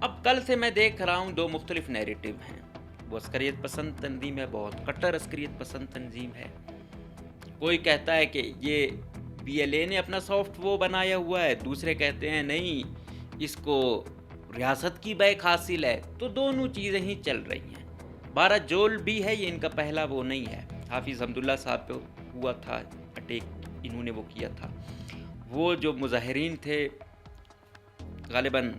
اب کل سے میں دیکھ رہا ہوں دو مختلف نیریٹو ہیں. وہ عسکریت پسند تنظیم ہے، بہت کٹر عسکریت پسند تنظیم ہے. کوئی کہتا ہے کہ یہ پی ایل اے نے اپنا سافٹ وہ بنایا ہوا ہے، دوسرے کہتے ہیں نہیں اس کو ریاست کی بیک حاصل ہے. تو دونوں چیزیں ہی چل رہی ہیں. 12 جول بھی ہے، یہ ان کا پہلا وہ نہیں ہے. حافظ حمداللہ صاحب پہ ہوا تھا اٹیک، انہوں نے وہ کیا تھا. وہ جو مظاہرین تھے غالباً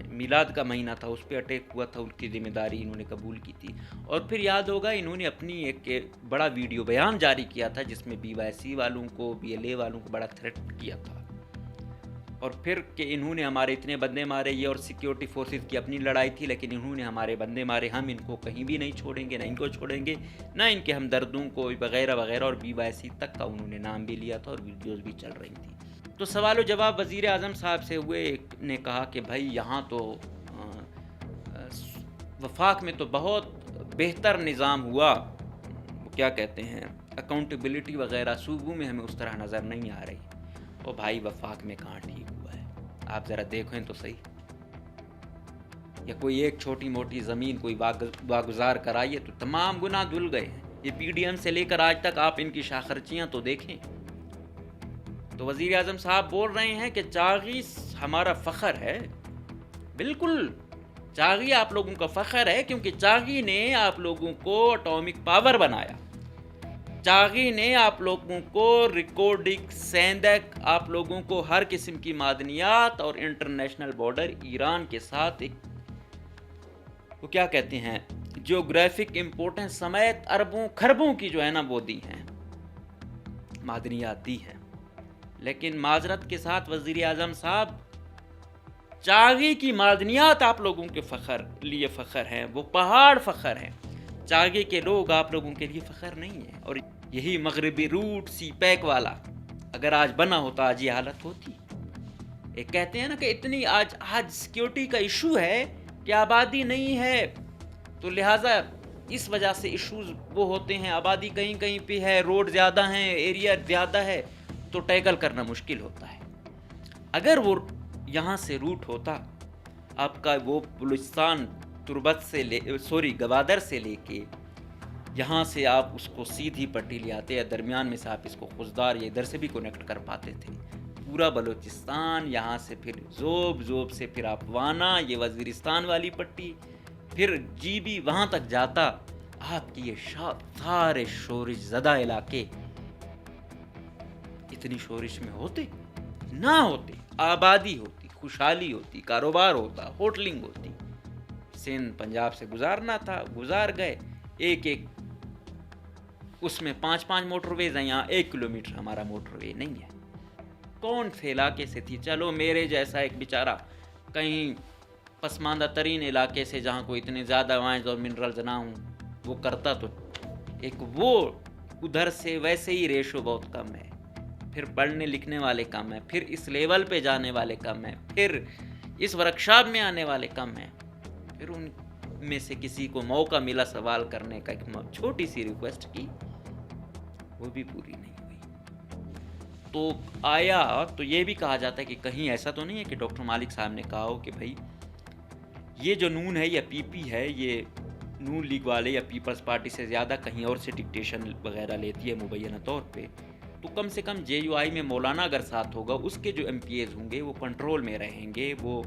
میلاد کا مہینہ تھا، اس پہ اٹیک ہوا تھا، ان کی ذمہ داری انہوں نے قبول کی تھی. اور پھر یاد ہوگا انہوں نے اپنی ایک بڑا ویڈیو بیان جاری کیا تھا جس میں بی وائی سی والوں کو، بی ایل اے والوں کو بڑا تھریٹ کیا تھا. اور پھر کہ انہوں نے ہمارے اتنے بندے مارے، یہ اور سیکیورٹی فورسز کی اپنی لڑائی تھی، لیکن انہوں نے ہمارے بندے مارے، ہم ان کو کہیں بھی نہیں چھوڑیں گے، نہ ان کو چھوڑیں گے، نہ ان کے ہمدردوں کو وغیرہ وغیرہ. اور بی وائی سی تک کا انہوں نے نام بھی لیا تھا اور ویڈیوز بھی چل رہی تھیں. تو سوال و جواب وزیر اعظم صاحب سے ہوئے. ایک نے کہا کہ بھائی یہاں تو وفاق میں تو بہت بہتر نظام ہوا، وہ کیا کہتے ہیں اکاؤنٹیبلٹی وغیرہ، صوبوں میں ہمیں اس طرح نظر نہیں آ رہی. اور بھائی وفاق میں کہاں ٹھیک ہوا ہے؟ آپ ذرا دیکھیں تو صحیح. یا کوئی ایک چھوٹی موٹی زمین کوئی واگزار کرائیے تو تمام گناہ دھل گئے ہیں. یہ پی ڈی ایم سے لے کر آج تک آپ ان کی شاخرچیاں تو دیکھیں. تو وزیر اعظم صاحب بول رہے ہیں کہ چاغی ہمارا فخر ہے. بالکل چاغی آپ لوگوں کا فخر ہے، کیونکہ چاغی نے آپ لوگوں کو اٹامک پاور بنایا. چاغی نے آپ لوگوں کو ریکارڈنگ سیندک، آپ لوگوں کو ہر قسم کی معدنیات اور انٹرنیشنل بارڈر ایران کے ساتھ ایک وہ کیا کہتے ہیں جیوگرافک امپورٹنس سمیت اربوں خربوں کی جو ہے نا وہ دی ہیں، معدنیات دی ہیں. لیکن معذرت کے ساتھ وزیر اعظم صاحب، چاغی کی معدنیات آپ لوگوں کے لیے فخر ہیں، وہ پہاڑ فخر ہیں. چاغی کے لوگ آپ لوگوں کے لیے فخر نہیں ہیں. اور یہی مغربی روٹ سی پیک والا اگر آج بنا ہوتا آج یہ حالت ہوتی. ایک کہتے ہیں نا کہ اتنی آج سیکیورٹی کا ایشو ہے کہ آبادی نہیں ہے، تو لہٰذا اس وجہ سے ایشوز وہ ہوتے ہیں. آبادی کہیں کہیں پہ ہے، روڈ زیادہ ہیں، ایریا زیادہ ہے، تو ٹیکل کرنا مشکل ہوتا ہے. اگر وہ یہاں سے روٹ ہوتا آپ کا، وہ بلوچستان تربت سے گوادر سے لے کے یہاں سے آپ اس کو سیدھی پٹی لے آتے، یا درمیان میں سے آپ اس کو خزدار یا ادھر سے بھی کنیکٹ کر پاتے تھے. پورا بلوچستان، یہاں سے پھر زوب سے پھر آپ وانا، یہ وزیرستان والی پٹی، پھر جی بی وہاں تک جاتا. آپ کی یہ سارے شورش زدہ علاقے اتنی شورش میں ہوتے نہ ہوتے، آبادی ہوتی، خوشحالی ہوتی، کاروبار ہوتا، ہوٹلنگ ہوتی. سندھ پنجاب سے گزارنا تھا، گزار گئے. ایک اس میں 5 موٹر ویز ہیں، یہاں 1 کلومیٹر ہمارا موٹر وے نہیں ہے. کون سے علاقے سے تھی؟ چلو میرے جیسا ایک بیچارہ کہیں پسماندہ ترین علاقے سے جہاں کوئی اتنے زیادہ وائنز اور منرلز نہ ہوں وہ کرتا، تو ایک وہ ادھر سے ویسے ہی ریشو بہت کم ہے. پھر پڑھنے لکھنے والے کم ہیں، پھر اس لیول پہ جانے والے کم ہیں، پھر اس ورکشاپ میں آنے والے کم ہیں. پھر ان میں سے کسی کو موقع ملا سوال کرنے کا، ایک چھوٹی سی ریکویسٹ کی، وہ بھی پوری نہیں ہوئی. تو آیا تو یہ بھی کہا جاتا ہے کہ کہیں ایسا تو نہیں ہے کہ ڈاکٹر مالک صاحب نے کہا ہو کہ بھائی یہ جو نون ہے یا پی پی ہے، یہ نون لیگ والے یا پیپلز پارٹی سے زیادہ کہیں اور سے ڈکٹیشن وغیرہ لیتی ہے مبینہ طور پہ. تو کم سے کم جے یو آئی میں مولانا اگر ساتھ ہوگا، اس کے جو ایم پی ایز ہوں گے وہ کنٹرول میں رہیں گے. وہ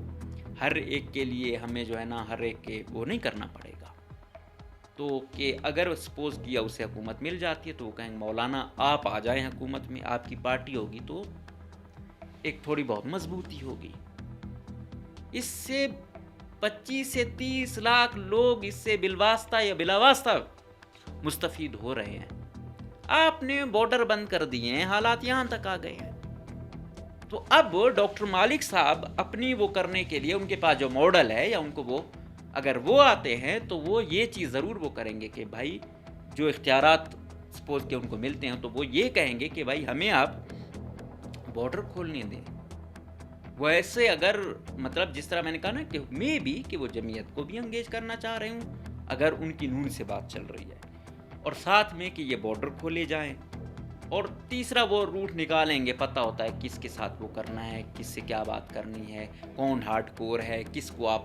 ہر ایک کے لیے ہمیں جو ہے نا ہر ایک کے وہ نہیں کرنا پڑے گا. تو کہ اگر سپوز کیا اسے حکومت مل جاتی ہے تو وہ کہیں گے مولانا آپ آ جائیں حکومت میں، آپ کی پارٹی ہوگی تو ایک تھوڑی بہت مضبوطی ہوگی. اس سے 25 سے 30 لاکھ لوگ اس سے بالواسطہ یا بلا واسطہ مستفید ہو رہے ہیں. آپ نے بارڈر بند کر دیے ہیں، حالات یہاں تک آ گئے ہیں. تو اب ڈاکٹر مالک صاحب اپنی وہ کرنے کے لیے ان کے پاس جو ماڈل ہے، یا ان کو وہ اگر وہ آتے ہیں تو وہ یہ چیز ضرور وہ کریں گے کہ بھائی جو اختیارات سپوز کہ ان کو ملتے ہیں تو وہ یہ کہیں گے کہ بھائی ہمیں آپ بارڈر کھولنے دیں. وہ ایسے اگر مطلب جس طرح میں نے کہا نا کہ میں بھی کہ وہ جمعیت کو بھی انگیج کرنا چاہ رہے ہوں اگر ان کی نون سے بات چل رہی ہے، اور ساتھ میں کہ یہ بارڈر کھولے جائیں. اور تیسرا وہ روٹ نکالیں گے، پتہ ہوتا ہے کس کے ساتھ وہ کرنا ہے، کس سے کیا بات کرنی ہے، کون ہارڈ کور ہے، کس کو آپ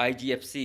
IGFC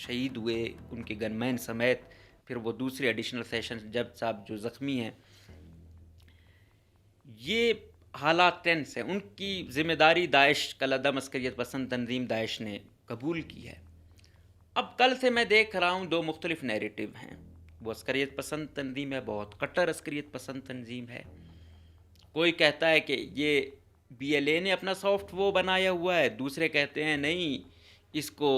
شہید ہوئے ان کے گن مین سمیت، پھر وہ دوسرے ایڈیشنل سیشن جج صاحب جو زخمی ہیں، یہ حالات ٹینس ہیں. ان کی ذمہ داری داعش کالعدم عسکریت پسند تنظیم داعش نے قبول کی ہے. اب کل سے میں دیکھ رہا ہوں دو مختلف نیریٹو ہیں. وہ عسکریت پسند تنظیم ہے، بہت کٹر عسکریت پسند تنظیم ہے. کوئی کہتا ہے کہ یہ بی ایل اے نے اپنا سافٹ وہ بنایا ہوا ہے، دوسرے کہتے ہیں نہیں اس کو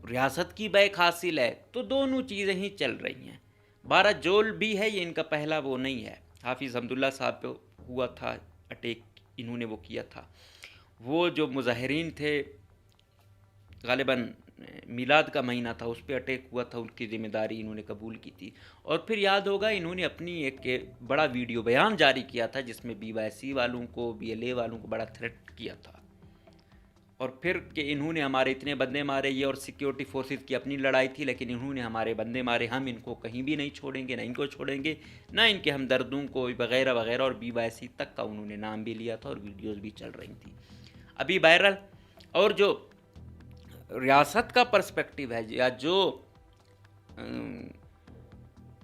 ریاست کی بیک حاصل ہے. تو دونوں چیزیں ہی چل رہی ہیں. 12 جول بھی ہے، یہ ان کا پہلا وہ نہیں ہے. حافظ حمداللہ صاحب پہ ہوا تھا اٹیک، انہوں نے وہ کیا تھا. وہ جو مظاہرین تھے، غالباً میلاد کا مہینہ تھا، اس پہ اٹیک ہوا تھا، ان کی ذمہ داری انہوں نے قبول کی تھی. اور پھر یاد ہوگا انہوں نے اپنی ایک بڑا ویڈیو بیان جاری کیا تھا جس میں بی وائی سی والوں کو، بی ایل اے والوں کو بڑا تھریٹ کیا تھا. اور پھر کہ انہوں نے ہمارے اتنے بندے مارے، یہ اور سیکیورٹی فورسز کی اپنی لڑائی تھی، لیکن انہوں نے ہمارے بندے مارے، ہم ان کو کہیں بھی نہیں چھوڑیں گے، نہ ان کو چھوڑیں گے، نہ ان کے ہمدردوں کو وغیرہ وغیرہ. اور بی وائی سی تک کا انہوں نے نام بھی لیا تھا اور ویڈیوز بھی چل رہی تھیں ابھی بہرحال. اور جو ریاست کا پرسپیکٹیو ہے، یا جو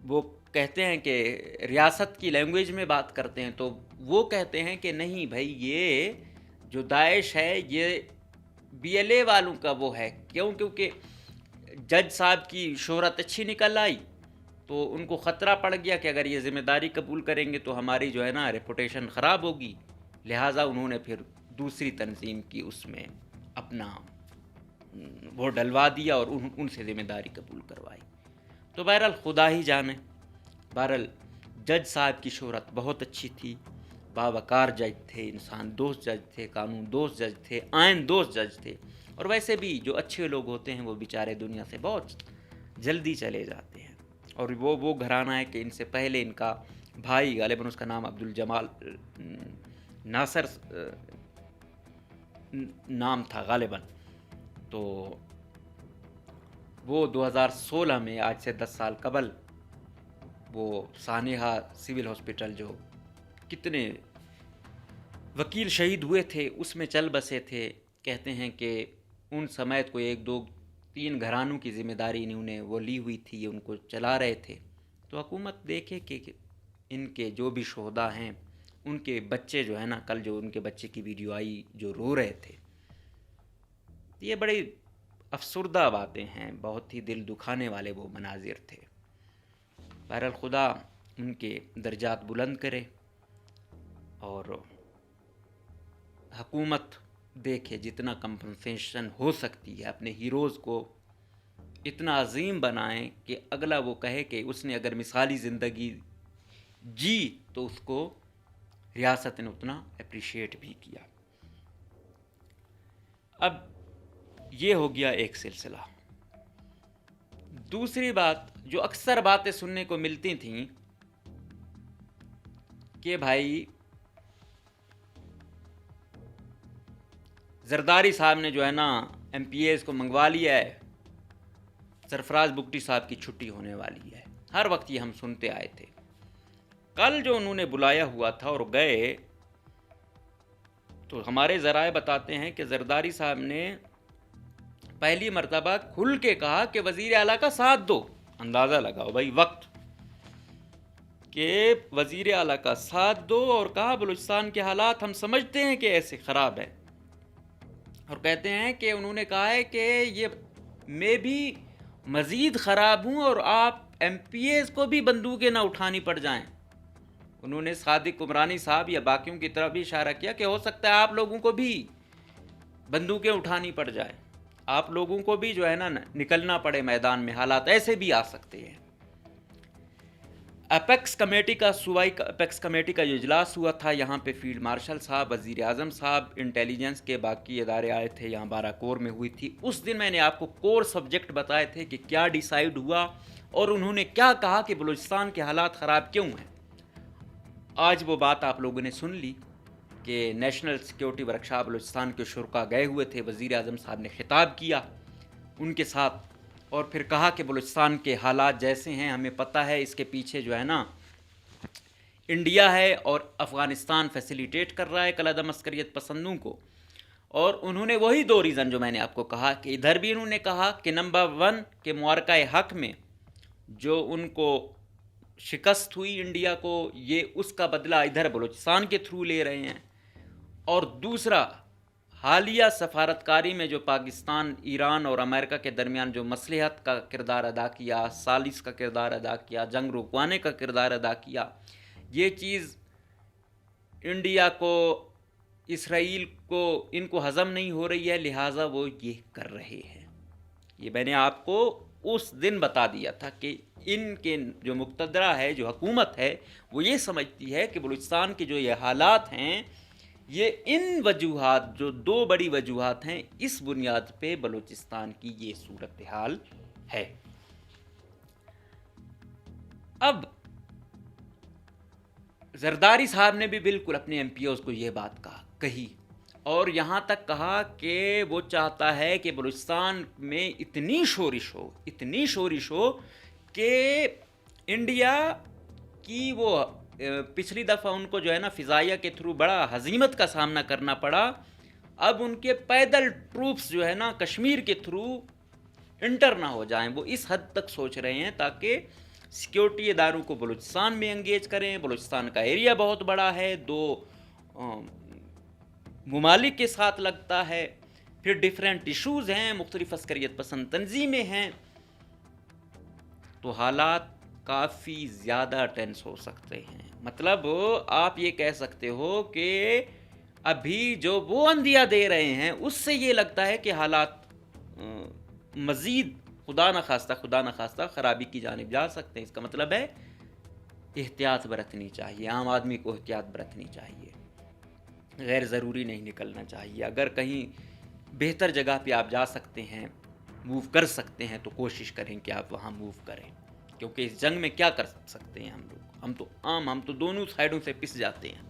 وہ کہتے ہیں کہ ریاست کی لینگویج میں بات کرتے ہیں، تو وہ کہتے ہیں کہ نہیں بھائی، یہ جو داعش ہے یہ بی ایل اے والوں کا وہ ہے. کیونکہ جج صاحب کی شہرت اچھی نکل آئی تو ان کو خطرہ پڑ گیا کہ اگر یہ ذمہ داری قبول کریں گے تو ہماری جو ہے نا ریپوٹیشن خراب ہوگی. لہٰذا انہوں نے پھر دوسری تنظیم کی اس میں اپنا وہ ڈلوا دیا اور ان سے ذمہ داری قبول کروائی. تو بہرحال خدا ہی جانے. بہرحال جج صاحب کی شہرت بہت اچھی تھی، باوقار جج تھے، انسان دوست جج تھے، قانون دوست جج تھے، آئین دوست جج تھے. اور ویسے بھی جو اچھے لوگ ہوتے ہیں وہ بیچارے دنیا سے بہت جلدی چلے جاتے ہیں. اور وہ گھرانہ ہے کہ ان سے پہلے ان کا بھائی، غالباً اس کا نام عبدالجمال ناصر نام تھا غالباً، تو وہ 2016 میں، آج سے 10 سال قبل، وہ سانحہ سول ہاسپٹل جو کتنے وکیل شہید ہوئے تھے اس میں چل بسے تھے. کہتے ہیں کہ ان سمیت کوئی 1 2 3 گھرانوں کی ذمہ داری انہوں نے وہ لی ہوئی تھی، یہ ان کو چلا رہے تھے. تو حکومت دیکھے کہ ان کے جو بھی شہداء ہیں ان کے بچے جو ہے نا، کل جو ان کے بچے کی ویڈیو آئی جو رو رہے تھے، یہ بڑی افسردہ باتیں ہیں، بہت ہی دل دکھانے والے وہ مناظر تھے. بہرحال خدا ان کے درجات بلند کرے اور حکومت دیکھے جتنا کمپنسیشن ہو سکتی ہے اپنے ہیروز کو اتنا عظیم بنائیں کہ اگلا وہ کہے کہ اس نے اگر مثالی زندگی جی تو اس کو ریاست نے اتنا اپریشیٹ بھی کیا. اب یہ ہو گیا ایک سلسلہ. دوسری بات جو اکثر باتیں سننے کو ملتی تھیں کہ بھائی زرداری صاحب نے جو ہے نا ایم پی ایز کو منگوا لیا ہے، سرفراز بگٹی صاحب کی چھٹی ہونے والی ہے. ہر وقت یہ ہم سنتے آئے تھے. کل جو انہوں نے بلایا ہوا تھا اور گئے، تو ہمارے ذرائع بتاتے ہیں کہ زرداری صاحب نے پہلی مرتبہ کھل کے کہا کہ وزیر اعلیٰ کا ساتھ دو. اندازہ لگاؤ بھائی وقت، کہ وزیر اعلیٰ کا ساتھ دو، اور کہا بلوچستان کے حالات ہم سمجھتے ہیں کہ ایسے خراب ہیں. اور کہتے ہیں کہ انہوں نے کہا ہے کہ یہ میں بھی مزید خراب ہوں اور آپ ایم پی ایز کو بھی بندوقیں نہ اٹھانی پڑ جائیں. انہوں نے صادق عمرانی صاحب یا باقیوں کی طرف بھی اشارہ کیا کہ ہو سکتا ہے آپ لوگوں کو بھی بندوقیں اٹھانی پڑ جائیں، آپ لوگوں کو بھی جو ہے نا نکلنا پڑے میدان میں، حالات ایسے بھی آ سکتے ہیں. اپیکس کمیٹی کا صوبائی اپیکس کمیٹی کا جو اجلاس ہوا تھا، یہاں پہ فیلڈ مارشل صاحب، وزیر اعظم صاحب، انٹیلیجنس کے باقی ادارے آئے تھے. یہاں 12 کور میں ہوئی تھی. اس دن میں نے آپ کو کور سبجیکٹ بتائے تھے کہ کیا ڈیسائیڈ ہوا اور انہوں نے کیا کہا کہ بلوچستان کے حالات خراب کیوں ہیں. آج وہ بات آپ لوگوں نے سن لی کہ نیشنل سیکیورٹی ورکشاپ بلوچستان کے شرکا گئے ہوئے تھے، وزیر اعظم صاحب نے خطاب کیا ان کے ساتھ اور پھر کہا کہ بلوچستان کے حالات جیسے ہیں ہمیں پتہ ہے، اس کے پیچھے جو ہے نا انڈیا ہے اور افغانستان فیسیلیٹیٹ کر رہا ہے کالعدم عسکریت پسندوں کو. اور انہوں نے وہی دو ریزن جو میں نے آپ کو کہا کہ ادھر بھی انہوں نے کہا کہ نمبر 1 کہ معرکہ حق میں جو ان کو شکست ہوئی انڈیا کو، یہ اس کا بدلہ ادھر بلوچستان کے تھرو لے رہے ہیں، اور دوسرا حالیہ سفارتکاری میں جو پاکستان، ایران اور امریکہ کے درمیان جو مصلحت کا کردار ادا کیا، سالس کا کردار ادا کیا، جنگ رکوانے کا کردار ادا کیا، یہ چیز انڈیا کو، اسرائیل کو، ان کو ہضم نہیں ہو رہی ہے، لہٰذا وہ یہ کر رہے ہیں۔ یہ میں نے آپ کو اس دن بتا دیا تھا کہ ان کے جو مقتدرہ ہے، جو حکومت ہے، وہ یہ سمجھتی ہے کہ بلوچستان کے جو یہ حالات ہیں، یہ ان وجوہات، جو دو بڑی وجوہات ہیں، اس بنیاد پہ بلوچستان کی یہ صورتحال ہے۔ اب زرداری صاحب نے بھی بالکل اپنے ایم پی اوز کو یہ بات کہی، اور یہاں تک کہا کہ وہ چاہتا ہے کہ بلوچستان میں اتنی شورش ہو کہ انڈیا کی وہ پچھلی دفعہ ان کو جو ہے نا فضائیہ کے تھرو بڑا ہزیمت کا سامنا کرنا پڑا، اب ان کے پیدل ٹروپس جو ہے نا کشمیر کے تھرو انٹر نہ ہو جائیں۔ وہ اس حد تک سوچ رہے ہیں تاکہ سیکیورٹی اداروں کو بلوچستان میں انگیج کریں۔ بلوچستان کا ایریا بہت بڑا ہے، 2 ممالک کے ساتھ لگتا ہے، پھر ڈیفرنٹ ایشوز ہیں، مختلف عسکریت پسند تنظیمیں ہیں، تو حالات کافی زیادہ ٹینس ہو سکتے ہیں۔ مطلب آپ یہ کہہ سکتے ہو کہ ابھی جو وہ اندیا دے رہے ہیں اس سے یہ لگتا ہے کہ حالات مزید خدا نخواستہ خرابی کی جانب جا سکتے ہیں۔ اس کا مطلب ہے احتیاط برتنی چاہیے، عام آدمی کو احتیاط برتنی چاہیے، غیر ضروری نہیں نکلنا چاہیے۔ اگر کہیں بہتر جگہ پہ آپ جا سکتے ہیں، موو کر سکتے ہیں، تو کوشش کریں کہ آپ وہاں موو کریں، کیونکہ اس جنگ میں کیا کر سکتے ہیں ہم تو دونوں سائڈوں سے پس جاتے ہیں۔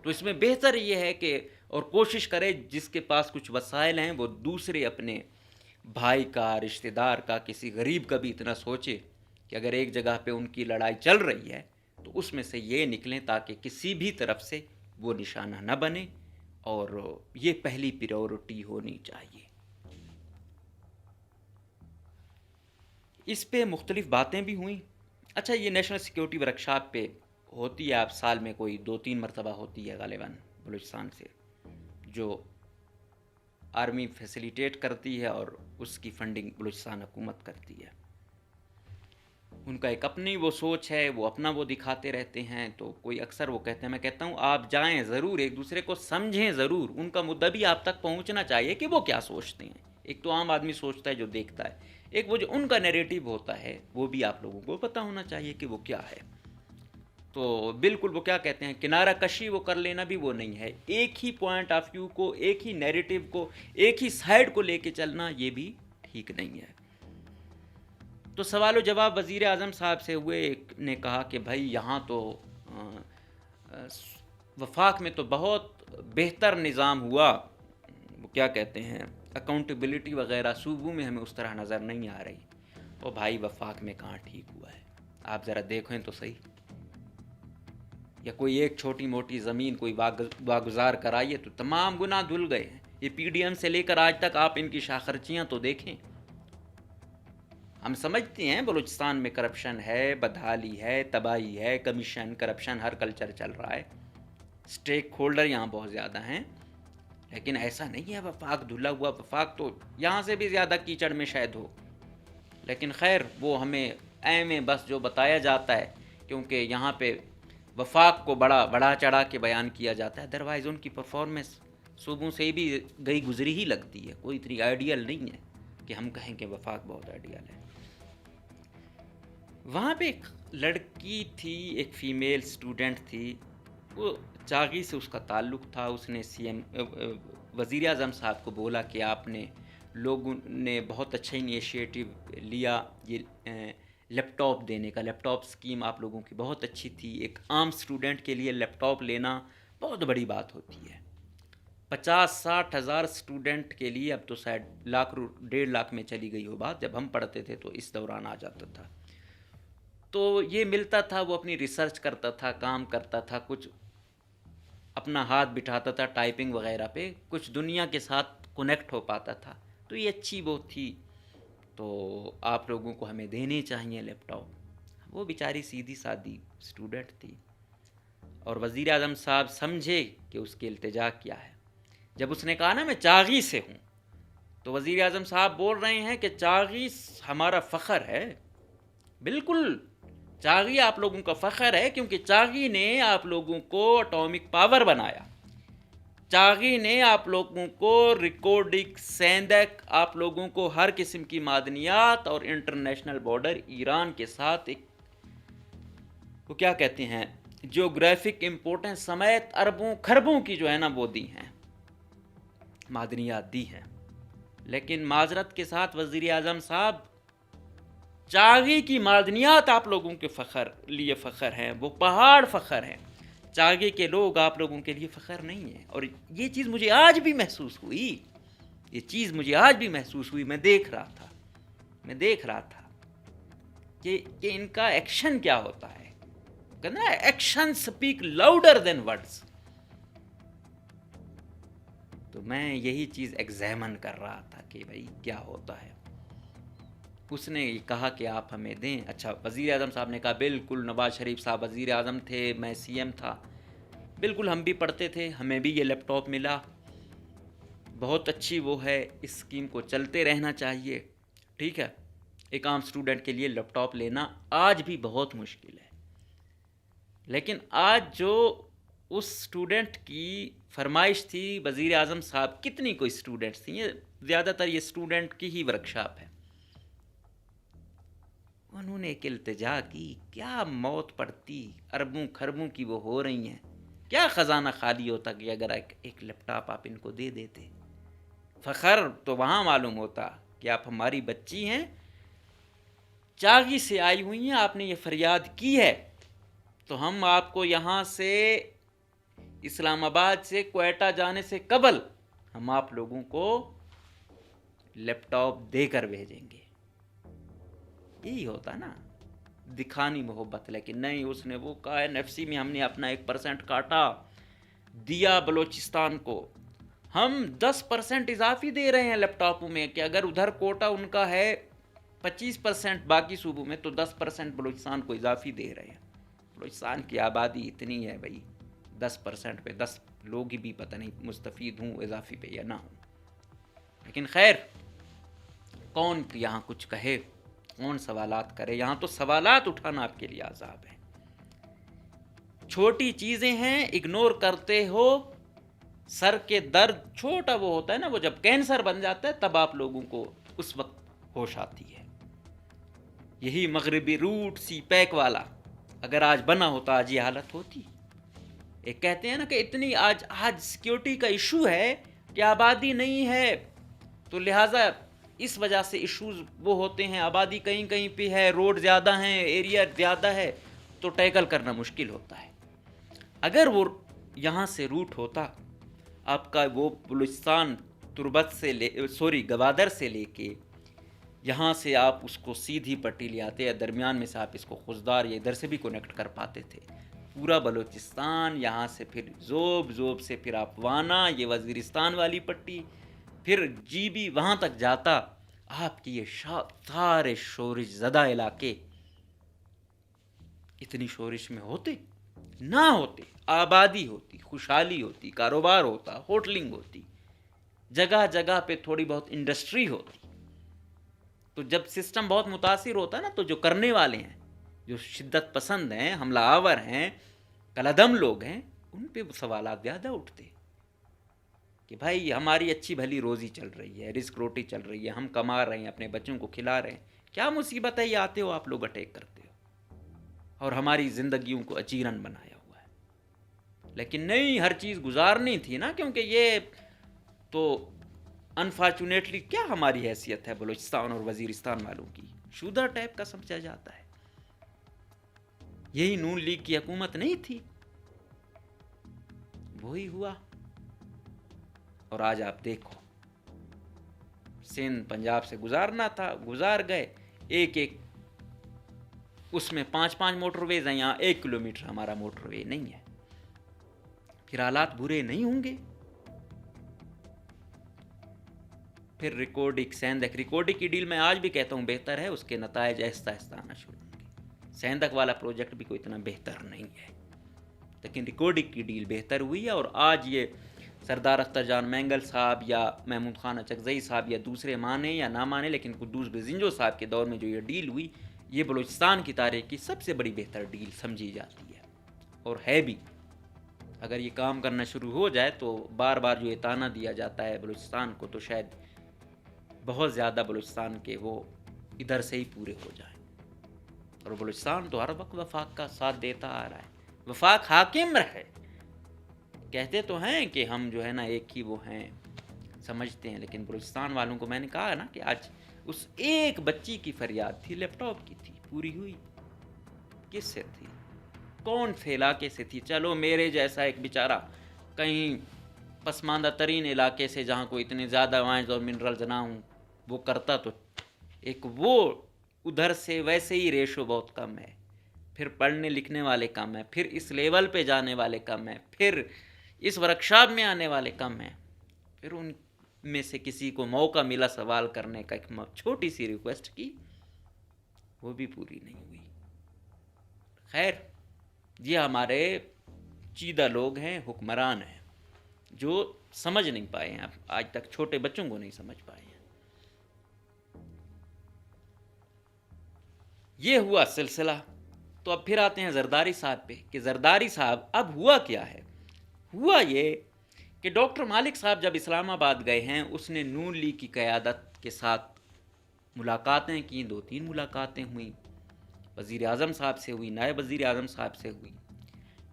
تو اس میں بہتر یہ ہے کہ اور کوشش کرے جس کے پاس کچھ وسائل ہیں وہ دوسرے اپنے بھائی کا، رشتہ دار کا، کسی غریب کا بھی اتنا سوچے کہ اگر ایک جگہ پہ ان کی لڑائی چل رہی ہے تو اس میں سے یہ نکلیں تاکہ کسی بھی طرف سے وہ نشانہ نہ بنے، اور یہ پہلی پریورٹی ہونی چاہیے۔ اس پہ مختلف باتیں بھی ہوئیں۔ اچھا، یہ نیشنل سیکیورٹی ورکشاپ پہ ہوتی ہے، آپ سال میں کوئی 2-3 مرتبہ ہوتی ہے غالباً بلوچستان سے، جو آرمی فیسیلیٹیٹ کرتی ہے اور اس کی فنڈنگ بلوچستان حکومت کرتی ہے۔ ان کا ایک اپنی وہ سوچ ہے، وہ اپنا وہ دکھاتے رہتے ہیں، تو کوئی اکثر وہ کہتے ہیں، میں کہتا ہوں آپ جائیں ضرور، ایک دوسرے کو سمجھیں ضرور، ان کا مدعا بھی آپ تک پہنچنا چاہیے کہ وہ کیا سوچتے ہیں۔ ایک تو عام آدمی سوچتا ہے جو دیکھتا ہے، ایک وہ جو ان کا نیریٹو ہوتا ہے وہ بھی آپ لوگوں کو پتہ ہونا چاہیے کہ وہ کیا ہے۔ تو بالکل وہ کیا کہتے ہیں، کنارہ کشی وہ کر لینا بھی وہ نہیں ہے، ایک ہی پوائنٹ آف ویو کو، ایک ہی نیریٹو کو، ایک ہی سائیڈ کو لے کے چلنا یہ بھی ٹھیک نہیں ہے۔ تو سوال و جواب وزیر اعظم صاحب سے ہوئے، ایک نے کہا کہ بھائی یہاں تو وفاق میں تو بہت بہتر نظام ہوا، وہ کیا کہتے ہیں اکاؤنٹیبلٹی وغیرہ صوبوں میں ہمیں اس طرح نظر نہیں آ رہی۔ اور بھائی وفاق میں کہاں ٹھیک ہوا ہے، آپ ذرا دیکھیں تو صحیح، یا کوئی ایک چھوٹی موٹی زمین کوئی واگزار کرائیے تو تمام گناہ دھل گئے ہیں۔ یہ پی ڈی ایم سے لے کر آج تک آپ ان کی شاخرچیاں تو دیکھیں۔ ہم سمجھتے ہیں بلوچستان میں کرپشن ہے، بدحالی ہے، تباہی ہے، کمیشن، کرپشن، ہر کلچر چل رہا ہے، سٹیک ہولڈر یہاں بہت زیادہ ہیں، لیکن ایسا نہیں ہے وفاق دھلا ہوا۔ وفاق تو یہاں سے بھی زیادہ کیچڑ میں شاید ہو، لیکن خیر وہ ہمیں میں بس جو بتایا جاتا ہے، کیونکہ یہاں پہ وفاق کو بڑا چڑھا کے بیان کیا جاتا ہے، ادروائز ان کی پرفارمنس صوبوں سے بھی گئی گزری ہی لگتی ہے، کوئی اتنی آئیڈیل نہیں ہے کہ ہم کہیں کہ وفاق بہت آئیڈیل ہے۔ وہاں پہ ایک لڑکی تھی، ایک فیمیل اسٹوڈنٹ تھی، وہ چاغی سے اس کا تعلق تھا۔ اس نے وزیر اعظم صاحب کو بولا کہ آپ نے لوگوں نے بہت اچھا انیشیٹو لیا، یہ لیپ ٹاپ دینے کا، لیپ ٹاپ اسکیم آپ لوگوں کی بہت اچھی تھی۔ ایک عام اسٹوڈنٹ کے لیے لیپ ٹاپ لینا بہت بڑی بات ہوتی ہے۔ 50-60 ہزار اسٹوڈنٹ کے لیے اب تو شاید 1.5 لاکھ میں چلی گئی ہو بات، جب ہم پڑھتے تھے تو اس دوران آ جاتا تھا۔ تو یہ ملتا تھا، وہ اپنی ریسرچ کرتا تھا، کام کرتا تھا، کچھ اپنا ہاتھ بٹھاتا تھا ٹائپنگ وغیرہ پہ، کچھ دنیا کے ساتھ کنیکٹ ہو پاتا تھا، تو یہ اچھی وہ تھی. تو آپ لوگوں کو ہمیں دینے چاہیے لیپ ٹاپ. وہ بیچاری سیدھی سادی اسٹوڈنٹ تھی، اور وزیر اعظم صاحب سمجھے کہ اس کی التجا کیا ہے. جب اس نے کہا نا میں چاغی سے ہوں، تو وزیر اعظم صاحب بول رہے ہیں کہ چاغی ہمارا فخر ہے. بالکل چاغی آپ لوگوں کا فخر ہے، کیونکہ چاغی نے آپ لوگوں کو اٹامک پاور بنایا. چاغی نے آپ لوگوں کو ریکارڈنگ سیندک، آپ لوگوں کو ہر قسم کی معدنیات اور انٹرنیشنل بارڈر ایران کے ساتھ ایک وہ کیا کہتے ہیں جیوگرافک امپورٹنس سمیت اربوں خربوں کی جو ہے نا وہ دی ہیں، معدنیات دی ہیں. لیکن معذرت کے ساتھ وزیر اعظم صاحب، چاغی کی معدنیات آپ لوگوں کے لیے فخر ہیں، وہ پہاڑ فخر ہیں. چاغی کے لوگ آپ لوگوں کے لیے فخر نہیں ہیں. اور یہ چیز مجھے آج بھی محسوس ہوئی، میں دیکھ رہا تھا کہ ان کا ایکشن کیا ہوتا ہے. کہنا action speak louder than words. تو میں یہی چیز ایگزامن کر رہا تھا کہ بھائی کیا ہوتا ہے. اس نے کہا کہ آپ ہمیں دیں. اچھا، وزیر اعظم صاحب نے کہا بالکل، نواز شریف صاحب وزیر اعظم تھے، میں سی ایم تھا، بالکل ہم بھی پڑھتے تھے، ہمیں بھی یہ لیپ ٹاپ ملا، بہت اچھی وہ ہے، اس اسکیم کو چلتے رہنا چاہیے. ٹھیک ہے، ایک عام اسٹوڈنٹ کے لیے لیپ ٹاپ لینا آج بھی بہت مشکل ہے. لیکن آج جو اس اسٹوڈنٹ کی فرمائش تھی، وزیر اعظم صاحب کتنی کوئی اسٹوڈنٹس تھیں، یہ زیادہ تر یہ اسٹوڈنٹ کی ہی ورکشاپ ہے، انہوں نے ایک التجا کی. کیا موت پڑتی، اربوں خربوں کی وہ ہو رہی ہیں، کیا خزانہ خالی ہوتا کہ اگر ایک لیپ ٹاپ آپ ان کو دے دیتے. فخر تو وہاں معلوم ہوتا کہ آپ ہماری بچی ہیں، چاغی سے آئی ہوئی ہیں، آپ نے یہ فریاد کی ہے، تو ہم آپ کو یہاں سے اسلام آباد سے کوئٹہ جانے سے قبل ہم آپ لوگوں کو لیپ ٹاپ دے کر بھیجیں گے. یہی ہوتا نا، دکھانی محبت. لیکن نہیں، اس نے وہ کہا NFC میں ہم نے اپنا 1% کاٹا، دیا بلوچستان کو. ہم 10% اضافی دے رہے ہیں لیپ ٹاپوں میں، کہ اگر ادھر کوٹا ان کا ہے 25% باقی صوبوں میں، تو 10% بلوچستان کو اضافی دے رہے ہیں. بلوچستان کی آبادی اتنی ہے بھائی، 10% پہ 10 لوگ بھی پتہ نہیں مستفید ہوں اضافی پہ یا نہ ہوں. لیکن خیر، کون یہاں کچھ کہے، کون سوالات کرے. یہاں تو سوالات اٹھانا آپ کے لیے عذاب ہے. چھوٹی چیزیں ہیں، اگنور کرتے ہو. سر کے درد چھوٹا وہ ہوتا ہے نا، وہ جب کینسر بن جاتا ہے تب آپ لوگوں کو اس وقت ہوش آتی ہے. یہی مغربی روٹ سی پیک والا اگر آج بنا ہوتا، آج یہ حالت ہوتی. ایک کہتے ہیں نا کہ اتنی آج سیکیورٹی کا ایشو ہے کہ آبادی نہیں ہے، تو لہٰذا اس وجہ سے ایشوز وہ ہوتے ہیں. آبادی کہیں کہیں پہ ہے، روڈ زیادہ ہیں، ایریا زیادہ ہے، تو ٹیکل کرنا مشکل ہوتا ہے. اگر وہ یہاں سے روٹ ہوتا آپ کا، وہ بلوچستان تربت سے گوادر سے لے کے یہاں سے آپ اس کو سیدھی پٹی لے آتے، یا درمیان میں سے آپ اس کو خزدار یا ادھر سے بھی کنیکٹ کر پاتے تھے. پورا بلوچستان، یہاں سے پھر زوب سے پھر آپ وانا، یہ وزیرستان والی پٹی، پھر GB وہاں تک جاتا. آپ کی یہ سارے شورش زدہ علاقے اتنی شورش میں ہوتے نہ ہوتے، آبادی ہوتی، خوشحالی ہوتی، کاروبار ہوتا، ہوٹلنگ ہوتی، جگہ جگہ پہ تھوڑی بہت انڈسٹری ہوتی. تو جب سسٹم بہت متاثر ہوتا ہے نا، تو جو کرنے والے ہیں، جو شدت پسند ہیں، حملہ آور ہیں، کلعدم لوگ ہیں، ان پہ سوالات زیادہ اٹھتے کہ بھائی ہماری اچھی بھلی روزی چل رہی ہے، رزق روٹی چل رہی ہے، ہم کما رہے ہیں، اپنے بچوں کو کھلا رہے ہیں، کیا مصیبت ہے یہ آتے ہو آپ لوگ اٹیک کرتے ہو اور ہماری زندگیوں کو اچیرن بنایا ہوا ہے. لیکن نہیں، ہر چیز گزارنی تھی نا، کیونکہ یہ تو انفارچونیٹلی کیا ہماری حیثیت ہے بلوچستان اور وزیرستان والوں کی، شودہ ٹائپ کا سمجھا جاتا ہے. یہی نون لیگ کی حکومت نہیں تھی، وہی ہوا. اور آج آپ دیکھو، سندھ پنجاب سے گزارنا تھا، گزار گئے. ایک اس میں 5 موٹر ویز ہیں، یہاں 1 کلومیٹر ہمارا موٹر وے نہیں ہے. پھر حالات برے نہیں ہوں گے. پھر سیندک کی ڈیل میں آج بھی کہتا ہوں بہتر ہے, اس کے نتائج آہستہ آہستہ آنا شروع ہوں گے. سیندک والا پروجیکٹ بھی کوئی اتنا بہتر نہیں ہے, لیکن ریکارڈنگ کی ڈیل بہتر ہوئی ہے. اور آج یہ سردار اختر جان مینگل صاحب یا محمود خان اچکزئی صاحب یا دوسرے مانے یا نہ مانے, لیکن قدوس بزنجو صاحب کے دور میں جو یہ ڈیل ہوئی, یہ بلوچستان کی تاریخ کی سب سے بڑی بہتر ڈیل سمجھی جاتی ہے, اور ہے بھی. اگر یہ کام کرنا شروع ہو جائے تو بار بار جو یہ تانا دیا جاتا ہے بلوچستان کو, تو شاید بہت زیادہ بلوچستان کے وہ ادھر سے ہی پورے ہو جائیں. اور بلوچستان تو ہر وقت وفاق کا ساتھ دیتا آ رہا ہے, وفاق حاکم رہے. کہتے تو ہیں کہ ہم جو ہے نا ایک ہی وہ ہیں, سمجھتے ہیں, لیکن بلوچستان والوں کو میں نے کہا نا کہ آج اس ایک بچی کی فریاد تھی, لیپ ٹاپ کی تھی, پوری ہوئی. کس سے تھی؟ کون سے علاقے سے تھی؟ چلو میرے جیسا ایک بیچارہ کہیں پسماندہ ترین علاقے سے جہاں کوئی اتنے زیادہ وائنز اور منرلز نہ ہوں وہ کرتا, تو ایک وہ ادھر سے ویسے ہی ریشو بہت کم ہے. پھر پڑھنے لکھنے والے کم ہیں, پھر اس لیول پہ جانے والے کم ہیں, پھر اس ورکشاپ میں آنے والے کم ہیں. پھر ان میں سے کسی کو موقع ملا سوال کرنے کا, ایک چھوٹی سی ریکویسٹ کی, وہ بھی پوری نہیں ہوئی. خیر, یہ ہمارے چیدہ لوگ ہیں, حکمران ہیں, جو سمجھ نہیں پائے ہیں, آج تک چھوٹے بچوں کو نہیں سمجھ پائے ہیں. یہ ہوا سلسلہ. تو اب پھر آتے ہیں زرداری صاحب پہ, کہ زرداری صاحب اب ہوا کیا ہے. ہوا یہ کہ ڈاکٹر مالک صاحب جب اسلام آباد گئے ہیں, اس نے نون لیگ کی قیادت کے ساتھ ملاقاتیں کی, 2-3 ملاقاتیں ہوئیں, وزیر اعظم صاحب سے ہوئی, نائب وزیر اعظم صاحب سے ہوئی.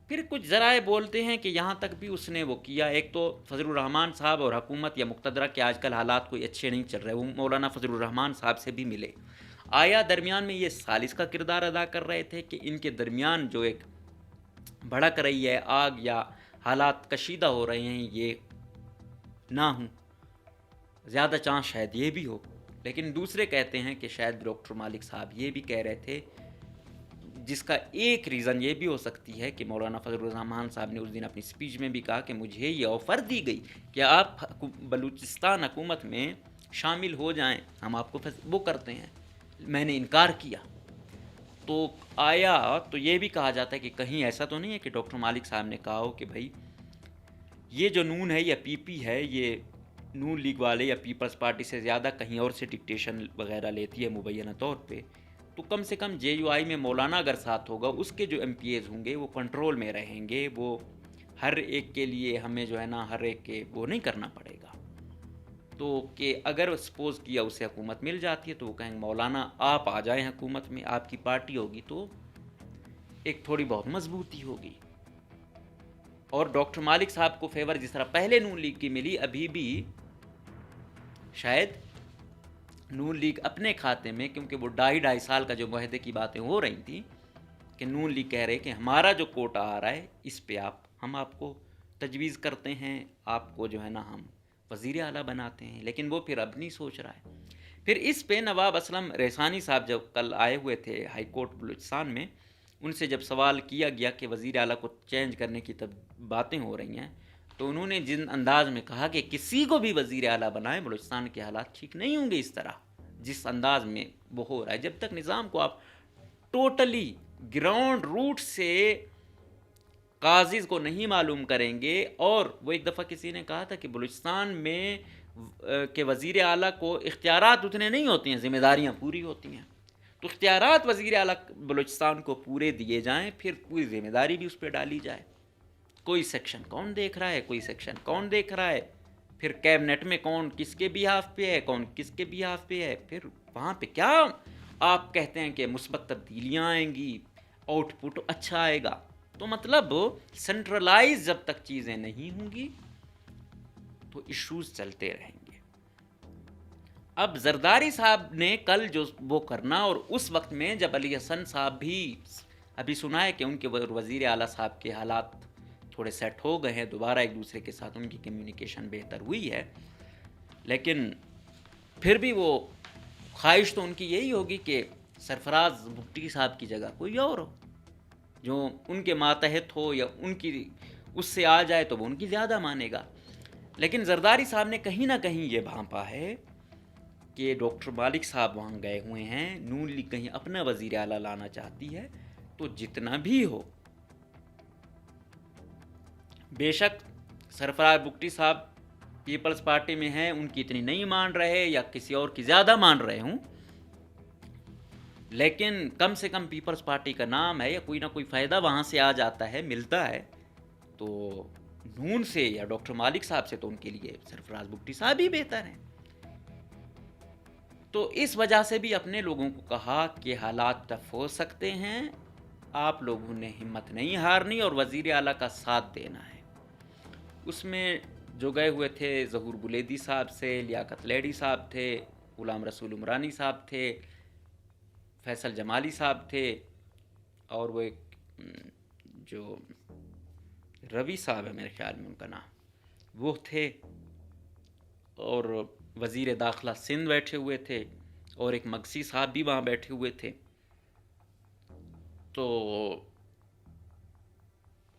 پھر کچھ ذرائع بولتے ہیں کہ یہاں تک بھی اس نے وہ کیا. ایک تو فضل الرحمان صاحب اور حکومت یا مقتدرہ کے آج کل حالات کوئی اچھے نہیں چل رہے, وہ مولانا فضل الرحمان صاحب سے بھی ملے. آیا درمیان میں یہ ثالث کا کردار ادا کر رہے تھے کہ ان کے درمیان جو ایک بھڑک رہی ہے آگ یا حالات کشیدہ ہو رہے ہیں, یہ نہ ہوں. زیادہ چانس شاید یہ بھی ہو, لیکن دوسرے کہتے ہیں کہ شاید ڈاکٹر مالک صاحب یہ بھی کہہ رہے تھے, جس کا ایک ریزن یہ بھی ہو سکتی ہے کہ مولانا فضل الرحمان صاحب نے اس دن اپنی سپیچ میں بھی کہا کہ مجھے یہ آفر دی گئی کہ آپ بلوچستان حکومت میں شامل ہو جائیں, ہم آپ کو وہ کرتے ہیں. میں نے انکار کیا. تو آیا تو یہ بھی کہا جاتا ہے کہ کہیں ایسا تو نہیں ہے کہ ڈاکٹر مالک صاحب نے کہا ہو کہ بھائی یہ جو نون ہے یا پی پی ہے, یہ نون لیگ والے یا پیپلز پارٹی سے زیادہ کہیں اور سے ڈکٹیشن وغیرہ لیتی ہے مبینہ طور پہ, تو کم سے کم جے یو آئی میں مولانا اگر ساتھ ہوگا, اس کے جو ایم پی ایز ہوں گے وہ کنٹرول میں رہیں گے. وہ ہر ایک کے لیے ہمیں جو ہے نا ہر ایک کے وہ نہیں کرنا پڑے گا. تو کہ اگر سپوز کیا اسے حکومت مل جاتی ہے تو وہ کہیں گے مولانا آپ آ جائیں حکومت میں, آپ کی پارٹی ہوگی تو ایک تھوڑی بہت مضبوطی ہوگی. اور ڈاکٹر مالک صاحب کو فیور جس طرح پہلے نون لیگ کی ملی, ابھی بھی شاید نون لیگ اپنے کھاتے میں, کیونکہ وہ 2.5 سال کا جو معاہدے کی باتیں ہو رہی تھیں کہ نون لیگ کہہ رہے کہ ہمارا جو کوٹا آ رہا ہے اس پہ ہم آپ کو تجویز کرتے ہیں, آپ کو جو ہے نا ہم وزیر اعلیٰ بناتے ہیں. لیکن وہ پھر اب نہیں سوچ رہا ہے. پھر اس پہ نواب اسلم رحسانی صاحب جب کل آئے ہوئے تھے ہائی کورٹ بلوچستان میں, ان سے جب سوال کیا گیا کہ وزیر اعلیٰ کو چینج کرنے کی باتیں ہو رہی ہیں, تو انہوں نے جن انداز میں کہا کہ کسی کو بھی وزیر اعلیٰ بنائیں, بلوچستان کے حالات ٹھیک نہیں ہوں گے اس طرح جس انداز میں وہ ہو رہا ہے. جب تک نظام کو آپ ٹوٹلی گراؤنڈ روٹ سے قاضیز کو نہیں معلوم کریں گے. اور وہ ایک دفعہ کسی نے کہا تھا کہ بلوچستان میں کہ وزیر اعلیٰ کو اختیارات اتنے نہیں ہوتے ہیں, ذمہ داریاں پوری ہوتی ہیں. تو اختیارات وزیر اعلیٰ بلوچستان کو پورے دیے جائیں, پھر پوری ذمہ داری بھی اس پہ ڈالی جائے. کوئی سیکشن کون دیکھ رہا ہے, کوئی سیکشن کون دیکھ رہا ہے, پھر کیبنٹ میں کون کس کے بیہاف پہ ہے, کون کس کے بیہاف پہ ہے, پھر وہاں پہ کیا آپ کہتے ہیں کہ مثبت تبدیلیاں آئیں گی, آؤٹ پٹ اچھا آئے گا. تو مطلب سینٹرلائز جب تک چیزیں نہیں ہوں گی تو ایشوز چلتے رہیں گے. اب زرداری صاحب نے کل جو وہ کرنا, اور اس وقت میں جب علی حسن صاحب بھی ابھی سنا ہے کہ ان کے وزیر اعلیٰ صاحب کے حالات تھوڑے سیٹ ہو گئے ہیں, دوبارہ ایک دوسرے کے ساتھ ان کی کمیونیکیشن بہتر ہوئی ہے, لیکن پھر بھی وہ خواہش تو ان کی یہی ہوگی کہ سرفراز بھٹی صاحب کی جگہ کوئی اور ہو جو ان کے ماتحت ہو, یا ان کی اس سے آ جائے تو وہ ان کی زیادہ مانے گا. لیکن زرداری صاحب نے کہیں نہ کہیں یہ بھانپا ہے کہ ڈاکٹر مالک صاحب وہاں گئے ہوئے ہیں, نون لیگ کہیں اپنا وزیر اعلیٰ لانا چاہتی ہے, تو جتنا بھی ہو, بے شک سرفراز بگٹی صاحب پیپلز پارٹی میں ہیں, ان کی اتنی نہیں مان رہے یا کسی اور کی زیادہ مان رہے ہوں, لیکن کم سے کم پیپلز پارٹی کا نام ہے یا کوئی نہ کوئی فائدہ وہاں سے آ جاتا ہے, ملتا ہے. تو نون سے یا ڈاکٹر مالک صاحب سے تو ان کے لیے سرفراز بگٹی صاحب ہی بہتر ہیں. تو اس وجہ سے بھی اپنے لوگوں کو کہا کہ حالات ٹف ہو سکتے ہیں, آپ لوگوں نے ہمت نہیں ہارنی اور وزیر اعلیٰ کا ساتھ دینا ہے. اس میں جو گئے ہوئے تھے ظہور بلیدی صاحب سے, لیاقت لیڈی صاحب تھے, غلام رسول عمرانی صاحب تھے, فیصل جمالی صاحب تھے, اور وہ ایک جو روی صاحب ہے میرے خیال میں ان کا نام, وہ تھے, اور وزیر داخلہ سندھ بیٹھے ہوئے تھے, اور ایک مگسی صاحب بھی وہاں بیٹھے ہوئے تھے. تو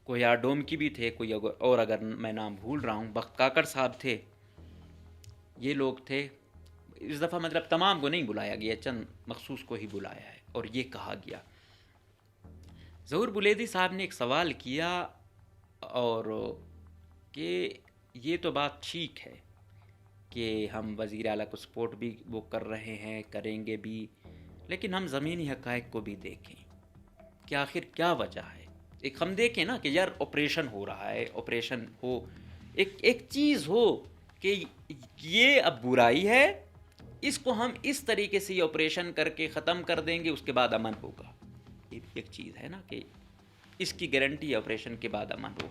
کوئی ڈوم کی بھی تھے, کوئی اور اگر میں نام بھول رہا ہوں, بخت کاکڑ صاحب تھے. یہ لوگ تھے. اس دفعہ مطلب تمام کو نہیں بلایا گیا, چند مخصوص کو ہی بلایا ہے, اور یہ کہا گیا. ظہور بلیدی صاحب نے ایک سوال کیا, اور کہ یہ تو بات ٹھیک ہے کہ ہم وزیر اعلیٰ کو سپورٹ بھی وہ کر رہے ہیں, کریں گے بھی, لیکن ہم زمینی حقائق کو بھی دیکھیں کہ آخر کیا وجہ ہے. ایک ہم دیکھیں نا کہ یار آپریشن ہو رہا ہے, آپریشن ہو, ایک چیز ہو کہ یہ اب برائی ہے, اس کو ہم اس طریقے سے یہ آپریشن کر کے ختم کر دیں گے, اس کے بعد امن ہوگا. یہ ایک چیز ہے نا کہ اس کی گارنٹی آپریشن کے بعد امن ہو.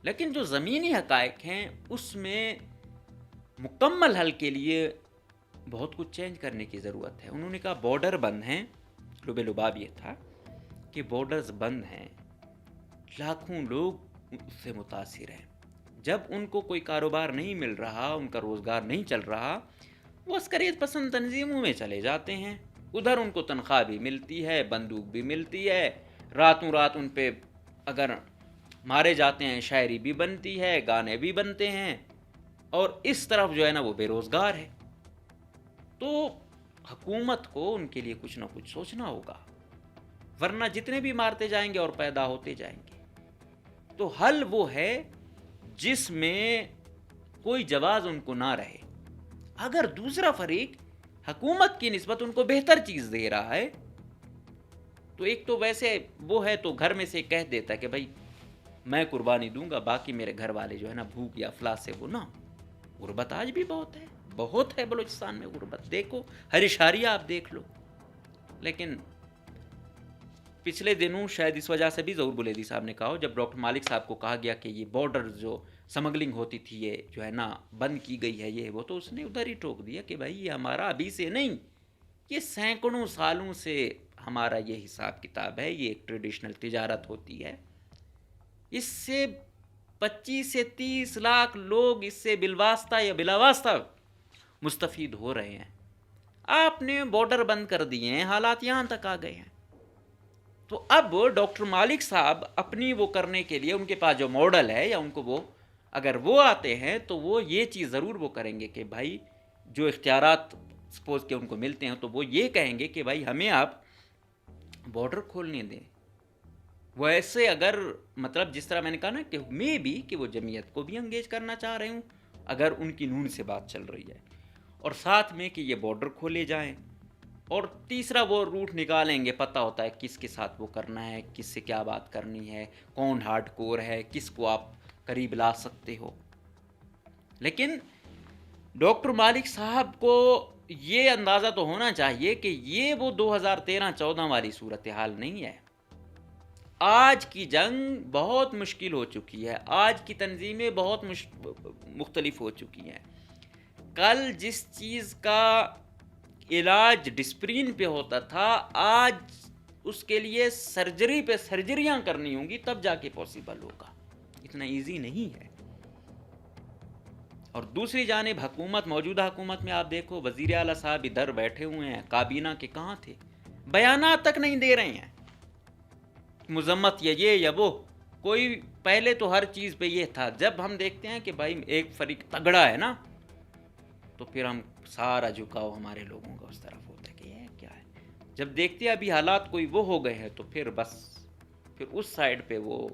لیکن جو زمینی حقائق ہیں اس میں مکمل حل کے لیے بہت کچھ چینج کرنے کی ضرورت ہے. انہوں نے کہا بارڈر بند ہیں, لبے لباب یہ تھا کہ بارڈرز بند ہیں, لاکھوں لوگ اس سے متاثر ہیں. جب ان کو کوئی کاروبار نہیں مل رہا, ان کا روزگار نہیں چل رہا, وہ عسکریت پسند تنظیموں میں چلے جاتے ہیں. ادھر ان کو تنخواہ بھی ملتی ہے, بندوق بھی ملتی ہے, راتوں رات ان پہ اگر مارے جاتے ہیں شاعری بھی بنتی ہے, گانے بھی بنتے ہیں, اور اس طرف جو ہے نا وہ بے روزگار ہے. تو حکومت کو ان کے لیے کچھ نہ کچھ سوچنا ہوگا, ورنہ جتنے بھی مارتے جائیں گے اور پیدا ہوتے جائیں گے. تو حل وہ ہے جس میں کوئی جواز ان کو نہ رہے. اگر دوسرا فریق حکومت کی نسبت ان کو بہتر چیز دے رہا ہے, تو ایک تو ویسے وہ ہے تو گھر میں سے کہہ دیتا ہے کہ بھائی میں قربانی دوں گا, باقی میرے گھر والے جو ہے نا بھوک یا افلاس سے وہ نہ. غربت آج بھی بہت ہے بلوچستان میں غربت, دیکھو ہر اشاریہ آپ دیکھ لو. لیکن پچھلے دنوں شاید اس وجہ سے بھی ظہور بلیدی صاحب نے کہا, جب ڈاکٹر مالک صاحب کو کہا گیا کہ یہ بارڈر جو سمگلنگ ہوتی تھی یہ جو ہے نا بند کی گئی ہے, یہ وہ, تو اس نے ادھر ہی ٹوک دیا کہ بھائی یہ ہمارا ابھی سے نہیں, یہ سینکڑوں سالوں سے ہمارا یہ حساب کتاب ہے, یہ ایک ٹریڈیشنل تجارت ہوتی ہے. اس سے 25 سے 30 لاکھ لوگ اس سے بالواسطہ یا بلا واسطہ مستفید ہو رہے ہیں. آپ نے بارڈر بند کر دیے ہیں, حالات یہاں تک آ گئے ہیں. تو اب ڈاکٹر مالک صاحب اپنی وہ کرنے کے لیے ان کے پاس جو ماڈل ہے, یا ان کو وہ اگر وہ آتے ہیں تو وہ یہ چیز ضرور وہ کریں گے کہ بھائی جو اختیارات سپوز کہ ان کو ملتے ہیں تو وہ یہ کہیں گے کہ بھائی ہمیں آپ بارڈر کھولنے دیں. وہ ایسے اگر مطلب جس طرح میں نے کہا نا کہ میں بھی کہ وہ جمعیت کو بھی انگیج کرنا چاہ رہے ہوں اگر ان کی نون سے بات چل رہی ہے, اور ساتھ میں کہ یہ بارڈر کھولے جائیں, اور تیسرا وہ روٹ نکالیں گے, پتہ ہوتا ہے کس کے ساتھ وہ کرنا ہے, کس سے کیا بات کرنی ہے, کون ہارڈ کور ہے, کس کو آپ قریب لا سکتے ہو. لیکن ڈاکٹر مالک صاحب کو یہ اندازہ تو ہونا چاہیے کہ یہ وہ 2013-14 والی صورتحال نہیں ہے. آج کی جنگ بہت مشکل ہو چکی ہے, آج کی تنظیمیں بہت مختلف ہو چکی ہیں. کل جس چیز کا علاج ڈسپرین پہ ہوتا تھا, آج اس کے لیے سرجری پہ سرجریاں کرنی ہوں گی تب جا کے پاسبل ہوگا, اتنا ایزی نہیں ہے. اور دوسری جانب حکومت, موجودہ حکومت میں آپ دیکھو وزیر اعلیٰ صاحب ادھر بیٹھے ہوئے ہیں, کابینہ کے کہاں تھے, بیانات تک نہیں دے رہے ہیں, مذمت یا یہ یا وہ. کوئی پہلے تو ہر چیز پہ یہ تھا، جب ہم دیکھتے ہیں کہ بھائی ایک فریق تگڑا ہے نا، تو پھر ہم سارا جھکاؤ ہمارے لوگوں کا اس طرف ہوتا ہے کہ یہ کیا ہے. جب دیکھتے ہیں ابھی حالات کوئی وہ ہو گئے ہیں تو پھر بس پھر اس سائڈ پہ وہ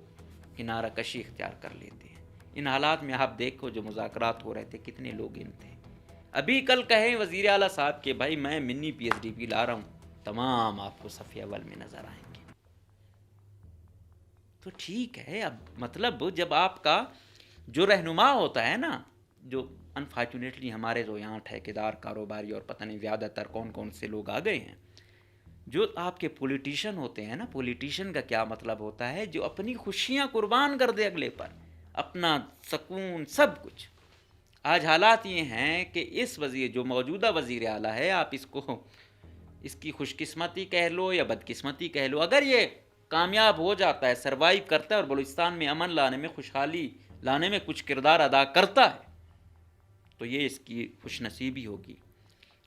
کنارہ کشی اختیار کر لیتے ہیں. ان حالات میں آپ دیکھو جو مذاکرات ہو رہے تھے کتنے لوگ ان تھے. ابھی کل کہیں وزیر اعلیٰ صاحب کہ بھائی میں منی پی ایس ڈی پی لا رہا ہوں، تمام آپ کو صف اول میں نظر آئیں گے. تو ٹھیک ہے، اب مطلب جب آپ کا جو رہنما ہوتا ہے نا، جو انفارچونیٹلی ہمارے جو یہاں ٹھیکیدار کاروباری اور پتہ نہیں زیادہ تر کون کون سے لوگ آ گئے ہیں، جو آپ کے پولیٹیشین ہوتے ہیں نا، پولیٹیشین کا کیا مطلب ہوتا ہے؟ جو اپنی خوشیاں قربان کر دے اگلے پر، اپنا سکون سب کچھ. آج حالات یہ ہیں کہ اس جو موجودہ وزیر اعلیٰ ہے، آپ اس کی خوش قسمتی کہہ لو یا بدقسمتی کہہ لو، اگر یہ کامیاب ہو جاتا ہے، سروائیو کرتا ہے اور بلوچستان میں امن لانے میں، خوشحالی لانے میں کچھ کردار ادا کرتا ہے، تو یہ اس کی خوش نصیبی ہوگی.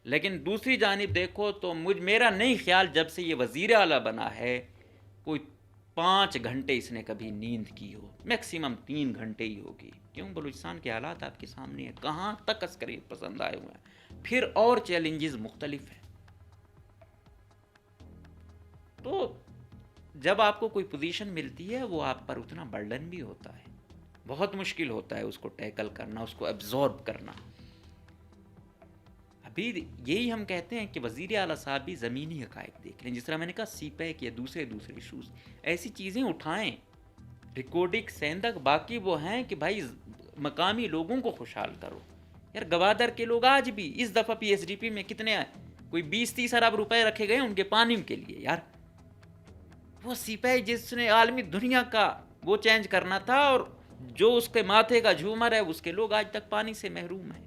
لیکن دوسری جانب دیکھو تو میرا نہیں خیال جب سے یہ وزیر اعلیٰ بنا ہے کوئی 5 گھنٹے اس نے کبھی نیند کی ہو، میکسیمم 3 گھنٹے ہی ہوگی. کیوں؟ بلوچستان کے حالات آپ کے سامنے ہیں، کہاں تک عسکری پسند آئے ہوئے ہیں، پھر اور چیلنجز مختلف ہیں. تو جب آپ کو کوئی پوزیشن ملتی ہے وہ آپ پر اتنا برڈن بھی ہوتا ہے، بہت مشکل ہوتا ہے اس کو ٹیکل کرنا، اس کو ایبزورب کرنا. ابھی یہی ہم کہتے ہیں کہ وزیر اعلیٰ صاحب بھی زمینی حقائق دیکھ لیں، جس طرح میں نے کہا سی پیک یا دوسرے ایشوز، ایسی چیزیں اٹھائیں. ریکارڈک سیندک باقی وہ ہیں کہ بھائی مقامی لوگوں کو خوشحال کرو. یار گوادر کے لوگ آج بھی اس دفعہ پی ایس ڈی پی میں کتنے آئے، کوئی 20-30 ارب روپے رکھے گئے ان کے پانی کے لیے. یار وہ سپاہی جس نے عالمی دنیا کا وہ چینج کرنا تھا، اور جو اس کے ماتھے کا جھومر ہے اس کے لوگ آج تک پانی سے محروم ہیں.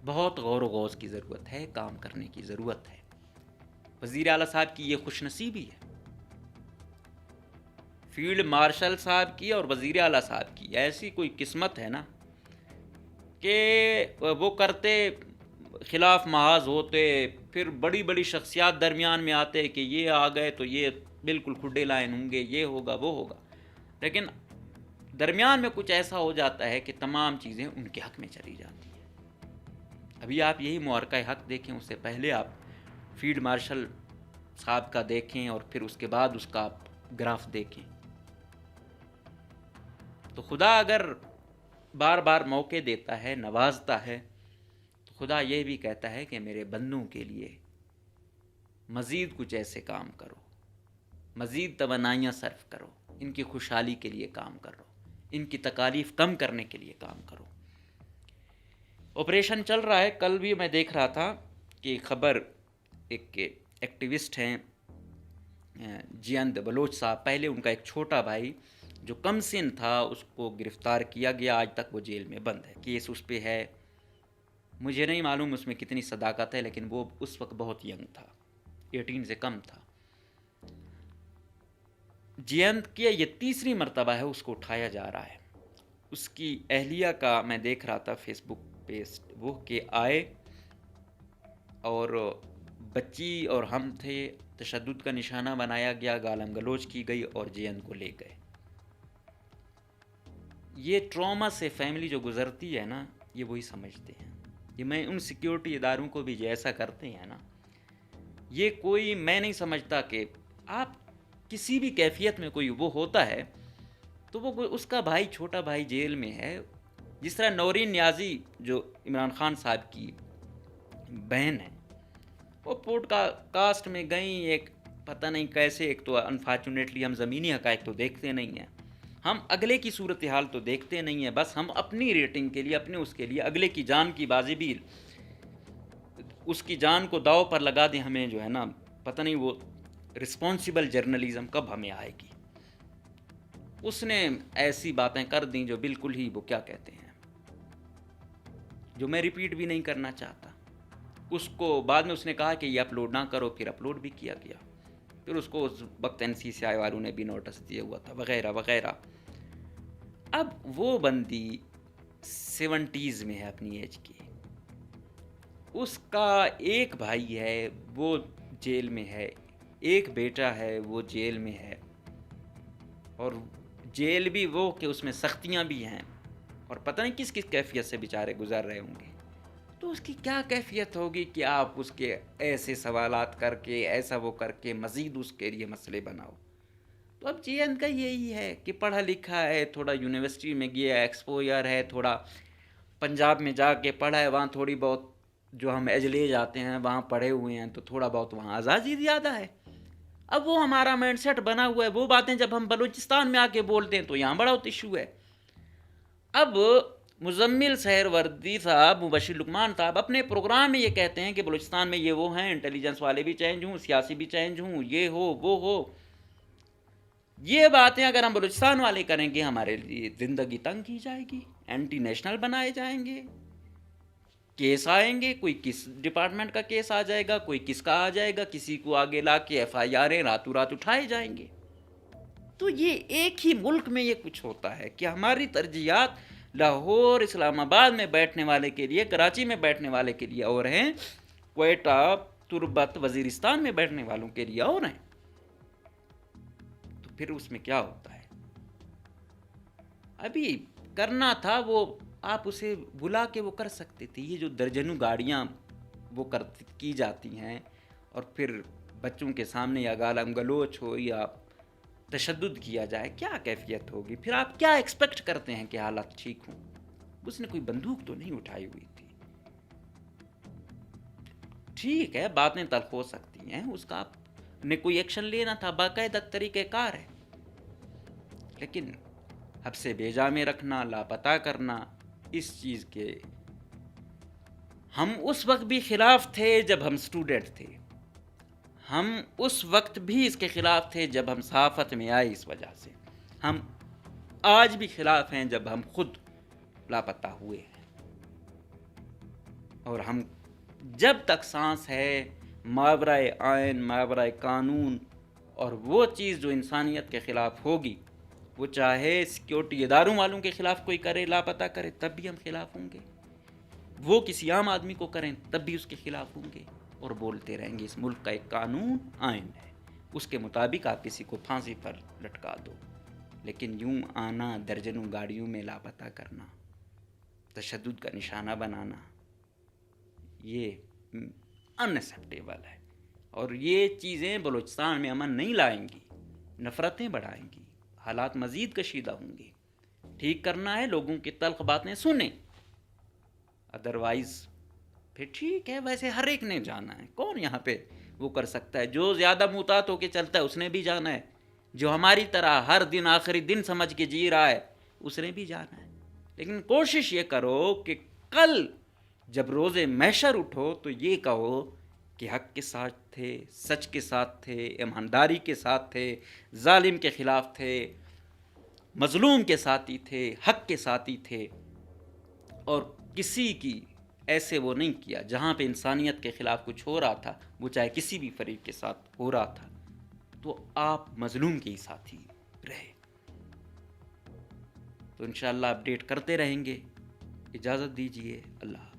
بہت غور و غوض کی ضرورت ہے، کام کرنے کی ضرورت ہے. وزیر اعلیٰ صاحب کی یہ خوش نصیبی ہے، فیلڈ مارشل صاحب کی اور وزیر اعلیٰ صاحب کی ایسی کوئی قسمت ہے نا کہ وہ کرتے خلاف محاذ ہوتے، پھر بڑی بڑی شخصیات درمیان میں آتے کہ یہ آ گئے تو یہ بالکل کھڈے لائن ہوں گے، یہ ہوگا وہ ہوگا، لیکن درمیان میں کچھ ایسا ہو جاتا ہے کہ تمام چیزیں ان کے حق میں چلی جاتی ہیں. ابھی آپ یہی معرکہ حق دیکھیں، اس سے پہلے آپ فیلڈ مارشل صاحب کا دیکھیں اور پھر اس کے بعد اس کا آپ گراف دیکھیں. تو خدا اگر بار بار موقع دیتا ہے، نوازتا ہے، تو خدا یہ بھی کہتا ہے کہ میرے بندوں کے لیے مزید کچھ ایسے کام کرو، مزید توانائیاں صرف کرو، ان کی خوشحالی کے لیے کام کرو، ان کی تکالیف کم کرنے کے لیے کام کرو. آپریشن چل رہا ہے. کل بھی میں دیکھ رہا تھا کہ خبر، ایک ایکٹیوسٹ ہیں جیند بلوچ صاحب، پہلے ان کا ایک چھوٹا بھائی جو کم سن تھا اس کو گرفتار کیا گیا، آج تک وہ جیل میں بند ہے. کیس اس پہ ہے، مجھے نہیں معلوم اس میں کتنی صداقت ہے، لیکن وہ اس وقت بہت ینگ تھا، 18 سے کم تھا. جیند کی یہ تیسری مرتبہ ہے اس کو اٹھایا جا رہا ہے. اس کی اہلیہ کا میں دیکھ رہا تھا فیس بک پہ، وہ کہ آئے اور بچی اور ہم تھے، تشدد کا نشانہ بنایا گیا، گالم گلوچ کی گئی اور جیند کو لے گئے. یہ ٹراما سے فیملی جو گزرتی ہے نا، یہ وہی سمجھتے ہیں. یہ میں ان سیکیورٹی اداروں کو بھی جیسا کرتے ہیں نا، یہ کوئی میں نہیں سمجھتا کہ آپ کسی بھی کیفیت میں کوئی وہ ہوتا ہے تو وہ اس کا بھائی، چھوٹا بھائی جیل میں ہے. جس طرح نورین نیازی جو عمران خان صاحب کی بہن ہے، وہ پوڈ کاسٹ میں گئیں، ایک پتہ نہیں کیسے، ایک تو انفارچونیٹلی ہم زمینی حقائق تو دیکھتے نہیں ہیں، ہم اگلے کی صورتحال تو دیکھتے نہیں ہیں، بس ہم اپنی ریٹنگ کے لیے، اپنے اس کے لیے اگلے کی جان کی بازی بھی، اس کی جان کو داؤ پر لگا دیں. ہمیں جو ہے نا پتہ نہیں وہ رسپانسیبل جرنلزم کب ہمیں آئے گی. اس نے ایسی باتیں کر دیں جو بالکل ہی وہ کیا کہتے ہیں، جو میں ریپیٹ بھی نہیں کرنا چاہتا. اس کو بعد میں اس نے کہا کہ یہ اپلوڈ نہ کرو، پھر اپلوڈ بھی کیا گیا، پھر اس کو اس وقت NCCI والوں نے بھی نوٹس دیا ہوا تھا وغیرہ وغیرہ. اب وہ بندی 70s میں ہے اپنی ایج کی، اس کا ایک بھائی ہے وہ جیل میں ہے، ایک بیٹا ہے وہ جیل میں ہے. اور جیل بھی وہ کہ اس میں سختیاں بھی ہیں، اور پتہ نہیں کس کس کیفیت سے بیچارے گزر رہے ہوں گے، تو اس کی کیا کیفیت ہوگی کہ آپ اس کے ایسے سوالات کر کے ایسا وہ کر کے مزید اس کے لیے مسئلے بناؤ۔ تو اب جے این کا یہی ہے کہ پڑھا لکھا ہے، تھوڑا یونیورسٹی میں گیا، ایکسپوئر ہے، تھوڑا پنجاب میں جا کے پڑھا ہے، وہاں تھوڑی بہت جو ہم ایجلے جاتے ہیں وہاں پڑھے ہوئے ہیں، تو تھوڑا بہت وہاں آزادی زیادہ ہے۔ اب وہ ہمارا مائنڈ سیٹ بنا ہوا ہے، وہ باتیں جب ہم بلوچستان میں آ کے بولتے ہیں تو یہاں بڑا ایشو ہے۔ اب مزمل سہر وردی صاحب، مبشر لقمان صاحب اپنے پروگرام میں یہ کہتے ہیں کہ بلوچستان میں یہ وہ ہیں، انٹیلیجنس والے بھی چینج ہوں، سیاسی بھی چینج ہوں، یہ ہو وہ ہو۔ یہ باتیں اگر ہم بلوچستان والے کریں گے ہمارے لیے زندگی تنگ کی جائے گی، اینٹی نیشنل بنائے جائیں گے، کیس آئیں گے، کوئی کس ڈپارٹمنٹ کا کیس آ جائے گا، کوئی کس کا آ جائے گا، کسی کو آگے لا کے ایف آئی آریں راتوں رات اٹھائے جائیں گے۔ تو یہ ایک ہی ملک میں یہ کچھ ہوتا ہے کہ ہماری ترجیحات لاہور اسلام آباد میں بیٹھنے والے کے لیے، کراچی میں بیٹھنے والے کے لیے اور ہیں، کوئٹہ تربت وزیرستان میں بیٹھنے والوں کے لیے اور ہیں۔ تو پھر اس میں کیا ہوتا ہے؟ ابھی کرنا تھا وہ آپ اسے بلا کے وہ کر سکتے تھے۔ یہ جو درجنوں گاڑیاں وہ کی جاتی ہیں اور پھر بچوں کے سامنے یا گالم گلوچ ہو یا تشدد کیا جائے، کیا کیفیت ہوگی؟ پھر آپ کیا ایکسپیکٹ کرتے ہیں کہ حالات ٹھیک ہوں؟ اس نے کوئی بندوق تو نہیں اٹھائی ہوئی تھی۔ ٹھیک ہے، باتیں تلخ ہو سکتی ہیں، اس کا آپ نے کوئی ایکشن لینا تھا، باقاعدہ طریقہ کار ہے، لیکن حد سے بیجا میں رکھنا، لاپتہ کرنا، اس چیز کے ہم اس وقت بھی خلاف تھے جب ہم اسٹوڈنٹ تھے، ہم اس وقت بھی اس کے خلاف تھے جب ہم صحافت میں آئے، اس وجہ سے ہم آج بھی خلاف ہیں جب ہم خود لاپتہ ہوئے ہیں، اور ہم جب تک سانس ہے ماورائے آئین، ماورائے قانون، اور وہ چیز جو انسانیت کے خلاف ہوگی، وہ چاہے سیکیورٹی اداروں والوں کے خلاف کوئی کرے، لاپتہ کرے، تب بھی ہم خلاف ہوں گے، وہ کسی عام آدمی کو کریں تب بھی اس کے خلاف ہوں گے، اور بولتے رہیں گے اس ملک کا ایک قانون آئین ہے، اس کے مطابق آپ کسی کو پھانسی پر لٹکا دو۔ لیکن یوں آنا، درجنوں گاڑیوں میں لاپتہ کرنا، تشدد کا نشانہ بنانا، یہ انیکسیپٹیبل ہے، اور یہ چیزیں بلوچستان میں امن نہیں لائیں گی، نفرتیں بڑھائیں گی، حالات مزید کشیدہ ہوں گے۔ ٹھیک کرنا ہے، لوگوں کی تلخ باتیں سنیں، ادروائز پھر ٹھیک ہے، ویسے ہر ایک نے جانا ہے، کون یہاں پہ وہ کر سکتا ہے؟ جو زیادہ محتاط ہو کے چلتا ہے اس نے بھی جانا ہے، جو ہماری طرح ہر دن آخری دن سمجھ کے جی رہا ہے اس نے بھی جانا ہے۔ لیکن کوشش یہ کرو کہ کل جب روز محشر اٹھو تو یہ کہو کہ حق کے ساتھ تھے، سچ کے ساتھ تھے، ایمانداری کے ساتھ تھے، ظالم کے خلاف تھے، مظلوم کے ساتھی تھے، حق کے ساتھی تھے، اور کسی کی ایسے وہ نہیں کیا۔ جہاں پہ انسانیت کے خلاف کچھ ہو رہا تھا، وہ چاہے کسی بھی فریق کے ساتھ ہو رہا تھا، تو آپ مظلوم کے ہی ساتھی رہے۔ تو انشاءاللہ اپڈیٹ کرتے رہیں گے۔ اجازت دیجیے، اللہ حافظ۔